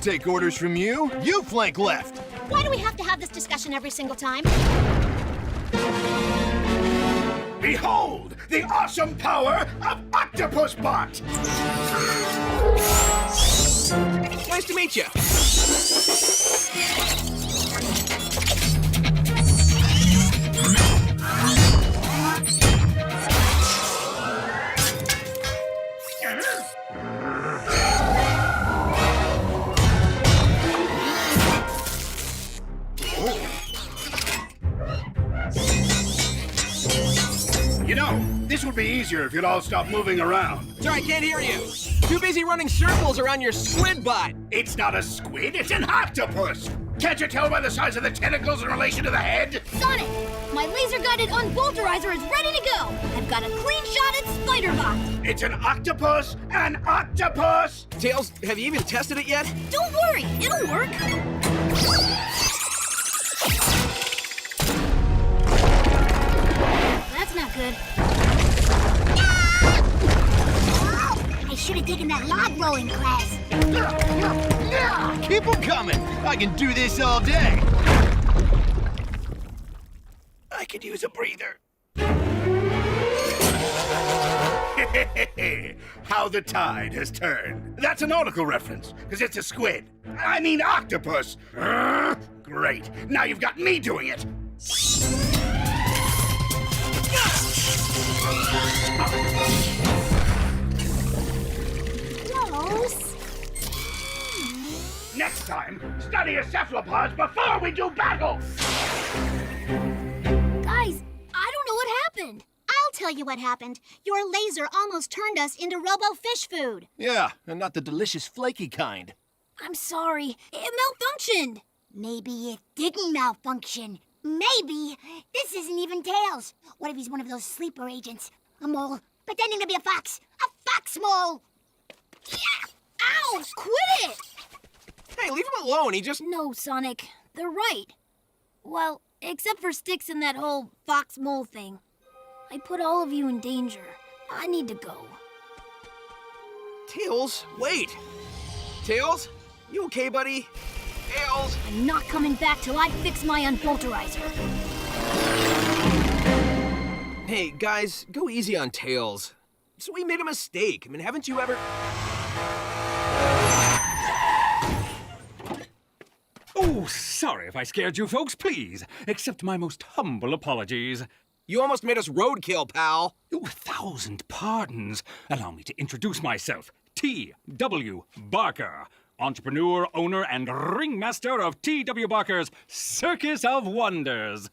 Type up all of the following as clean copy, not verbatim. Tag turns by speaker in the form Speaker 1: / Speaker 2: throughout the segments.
Speaker 1: take orders from you. You flank left.
Speaker 2: Why do we have to have this discussion every single time?
Speaker 3: Behold, the awesome power of Octopus Bot!
Speaker 4: Nice to meet you.
Speaker 3: You know, this would be easier if you'd all stop moving around.
Speaker 4: Sir, I can't hear you. Too busy running circles around your squid butt.
Speaker 3: It's not a squid, it's an octopus! Can't you tell by the size of the tentacles in relation to the head?
Speaker 2: Sonic, my laser-guided unbolterizer is ready to go. I've got a clean shot at Spider-Bot.
Speaker 3: It's an octopus! An octopus!
Speaker 4: Tails, have you even tested it yet?
Speaker 2: Don't worry, it'll work. That's not good. I should have taken that log rolling class.
Speaker 1: Keep them coming. I can do this all day.
Speaker 3: I could use a breather. How the tide has turned. That's a nautical reference, because it's a squid. I mean octopus. Great. Now you've got me doing it.
Speaker 2: Close.
Speaker 3: Next time, study your cephalopods before we do battle!
Speaker 2: Guys, I don't know what happened. I'll tell you what happened. Your laser almost turned us into robo-fish food.
Speaker 1: Yeah, and not the delicious flaky kind.
Speaker 2: I'm sorry. It malfunctioned. Maybe it didn't malfunction. Maybe this isn't even Tails. What if he's one of those sleeper agents? A mole pretending to be a fox. A fox mole. Yeah! Ow! Quit it!
Speaker 4: Hey, leave him alone. He just...
Speaker 2: No, Sonic. They're right. Well, except for Sticks and that whole fox mole thing. I put all of you in danger. I need to go.
Speaker 4: Tails, wait. Tails? You okay, buddy? Tails?
Speaker 2: I'm not coming back till I fix my unbolterizer.
Speaker 4: Hey, guys, go easy on Tails. So we made a mistake. I mean, haven't you ever...
Speaker 5: Oh, sorry if I scared you folks. Please, accept my most humble apologies.
Speaker 4: You almost made us roadkill, pal.
Speaker 5: Oh, 1,000 pardons. Allow me to introduce myself. T.W. Barker, entrepreneur, owner, and ringmaster of T.W. Barker's Circus of Wonders.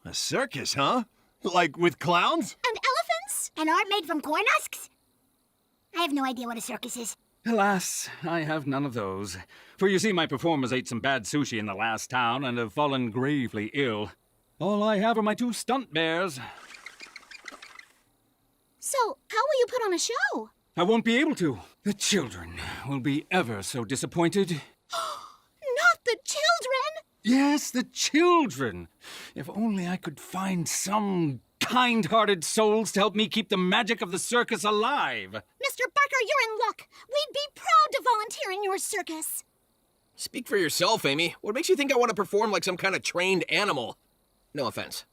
Speaker 1: A circus, huh? Like with clowns?
Speaker 2: And elephants? And art made from corn husks? I have no idea what a circus is.
Speaker 5: Alas, I have none of those. For you see, my performers ate some bad sushi in the last town and have fallen gravely ill. All I have are my 2 stunt bears.
Speaker 2: So, how will you put on a show?
Speaker 5: I won't be able to. The children will be ever so disappointed.
Speaker 2: Not the children!
Speaker 5: Yes, the children. If only I could find some kind-hearted souls to help me keep the magic of the circus alive.
Speaker 2: Mr. Barker, you're in luck. We'd be proud to volunteer in your circus.
Speaker 4: Speak for yourself, Amy. What makes you think I want to perform like some kind of trained animal? No offense.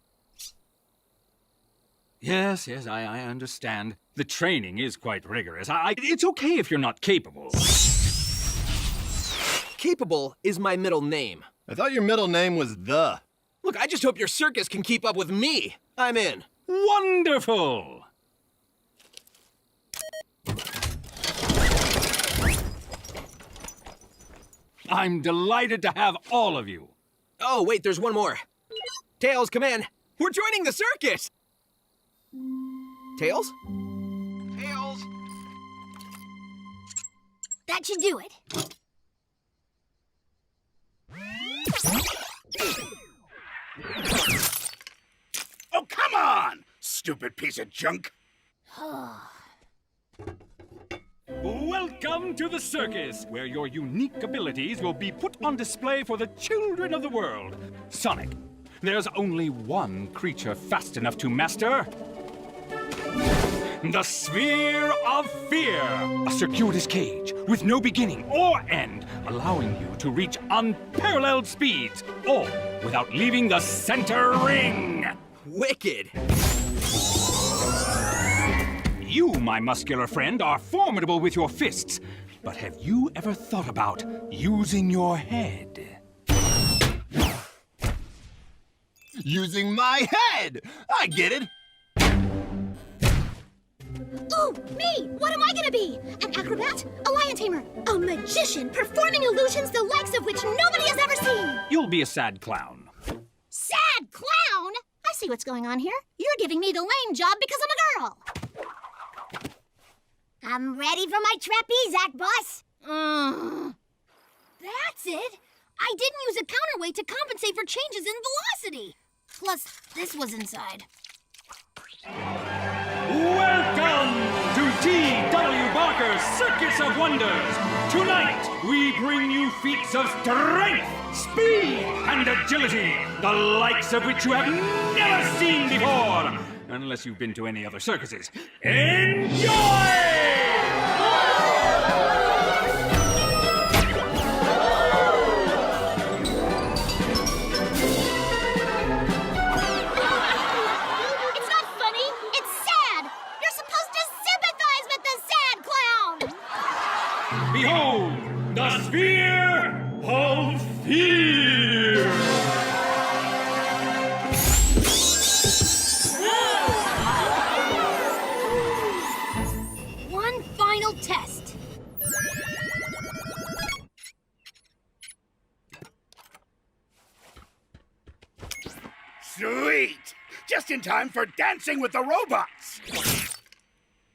Speaker 5: Yes, I understand. The training is quite rigorous. It's okay if you're not capable.
Speaker 4: Capable is my middle name.
Speaker 1: I thought your middle name was The.
Speaker 4: Look, I just hope your circus can keep up with me. I'm in.
Speaker 5: Wonderful! I'm delighted to have all of you.
Speaker 4: Oh, wait, there's one more. Tails, come in. We're joining the circus! Tails? Tails?
Speaker 2: That should do it.
Speaker 3: Oh, come on! Stupid piece of junk!
Speaker 5: Welcome to the circus, where your unique abilities will be put on display for the children of the world. Sonic, there's only one creature fast enough to master. The Sphere of Fear, a circuitous cage with no beginning or end, allowing you to reach unparalleled speeds, all without leaving the center ring.
Speaker 4: Wicked.
Speaker 5: You, my muscular friend, are formidable with your fists, but have you ever thought about using your head?
Speaker 1: Using my head! I get it!
Speaker 2: Ooh, me! What am I gonna be? An acrobat? A lion tamer? A magician performing illusions the likes of which nobody has ever seen!
Speaker 5: You'll be a sad clown.
Speaker 2: Sad clown? I see what's going on here. You're giving me the lame job because I'm a girl. I'm ready for my trapeze act, boss. That's it. I didn't use a counterweight to compensate for changes in velocity. Plus, this was inside.
Speaker 5: Welcome to T.W. Barker's Circus of Wonders. Tonight, we bring you feats of strength, speed, and agility, the likes of which you have never seen before. Unless you've been to any other circuses. Enjoy! Behold, the Sphere of Fear!
Speaker 2: One final test.
Speaker 3: Sweet! Just in time for Dancing with the Robots!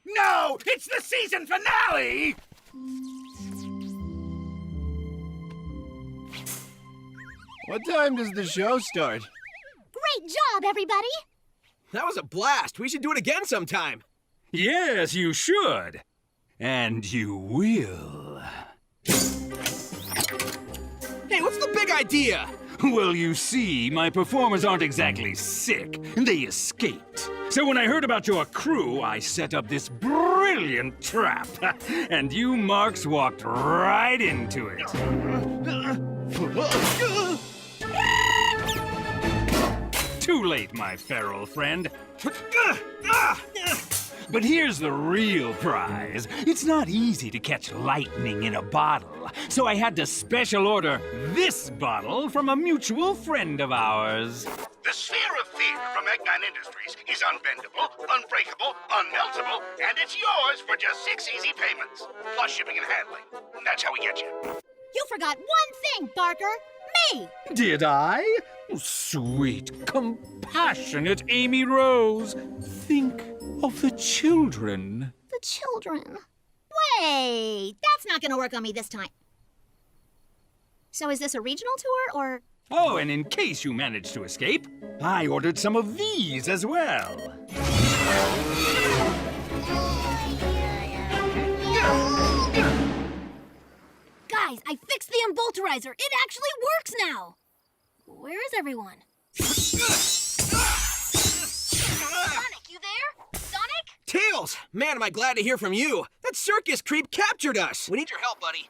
Speaker 3: No! It's the season finale!
Speaker 1: What time does the show start?
Speaker 2: Great job, everybody!
Speaker 4: That was a blast. We should do it again sometime.
Speaker 5: Yes, you should. And you will.
Speaker 4: Hey, what's the big idea?
Speaker 5: Well, you see, my performers aren't exactly sick. They escaped. So when I heard about your crew, I set up this brilliant trap. And you marks walked right into it. Too late, my feral friend. But here's the real prize. It's not easy to catch lightning in a bottle, so I had to special order this bottle from a mutual friend of ours.
Speaker 3: The Sphere of Fear from Eggman Industries is unbendable, unbreakable, unmeltable, and it's yours for just 6 easy payments, plus shipping and handling. That's how we get you.
Speaker 2: You forgot one thing, Barker. Me!
Speaker 5: Did I? Oh, sweet, compassionate Amy Rose. Think of the children.
Speaker 2: The children. Wait, that's not gonna work on me this time. So is this a regional tour, or?
Speaker 5: Oh, and in case you managed to escape, I ordered some of these as well.
Speaker 2: Guys, I fixed the embolterizer. It actually works now. Where is everyone? Sonic, you there? Sonic?
Speaker 4: Tails! Man, am I glad to hear from you. That circus creep captured us. We need your help, buddy.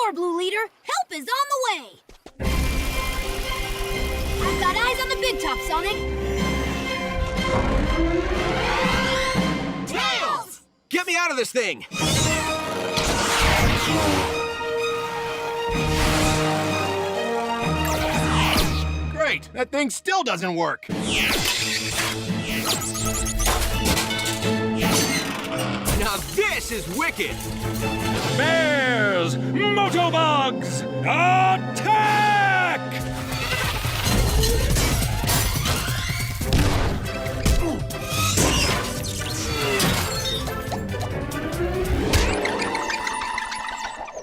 Speaker 2: 10-4, Blue Leader. Help is on the way. I've got eyes on the big top, Sonic. Tails!
Speaker 4: Get me out of this thing!
Speaker 1: Great! That thing still doesn't work!
Speaker 4: Now this is wicked!
Speaker 5: Bears! Motobugs! Attack!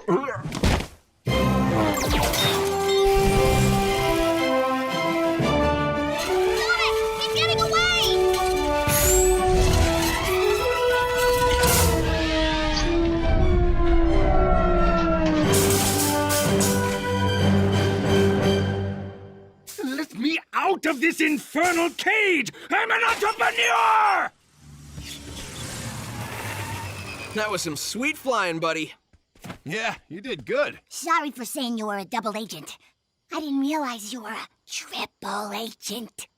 Speaker 2: Sonic, he's getting away!
Speaker 5: Let me out of this infernal cage! I'm an entrepreneur!
Speaker 4: That was some sweet flying, buddy.
Speaker 1: Yeah, you did good.
Speaker 2: Sorry for saying you were a double agent. I didn't realize you were a triple agent.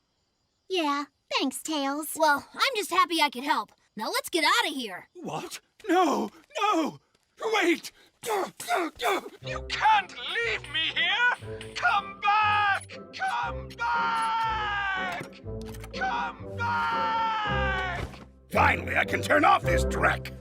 Speaker 6: Yeah, thanks, Tails.
Speaker 2: Well, I'm just happy I could help. Now let's get out of here.
Speaker 5: What? No! No! Wait! You can't leave me here! Come back! Come back! Come back!
Speaker 3: Finally, I can turn off this dreck.